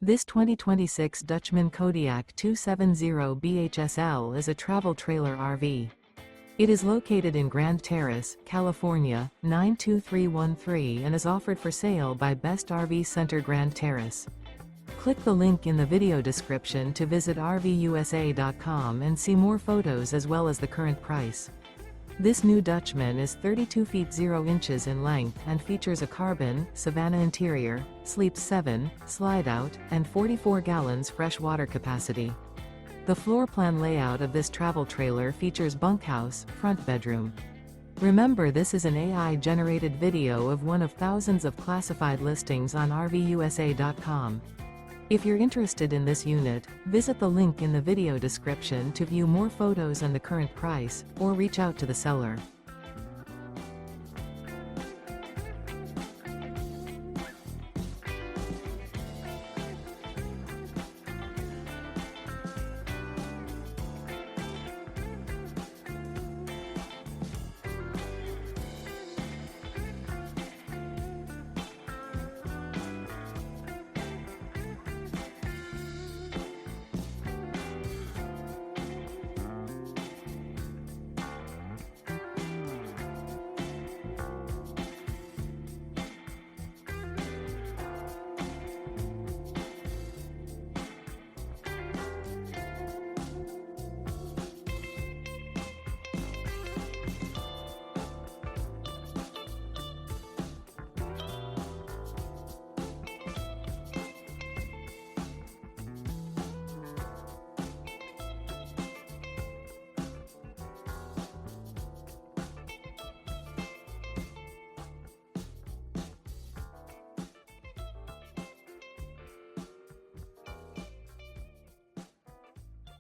This 2026 Dutchmen Kodiak 270 BHSL is a travel trailer RV. It is located in Grand Terrace, California, 92313 and is offered for sale by Best RV Center Grand Terrace. Click the link in the video description to visit RVUSA.com and see more photos as well as the current price. This new Dutchmen is 32 feet 0 inches in length and features a carbon, Savannah interior, sleeps 7, slide-out, and 44 gallons fresh water capacity. The floor plan layout of this travel trailer features bunkhouse, front bedroom. Remember, this is an AI-generated video of one of thousands of classified listings on RVUSA.com. If you're interested in this unit, visit the link in the video description to view more photos and the current price, or reach out to the seller.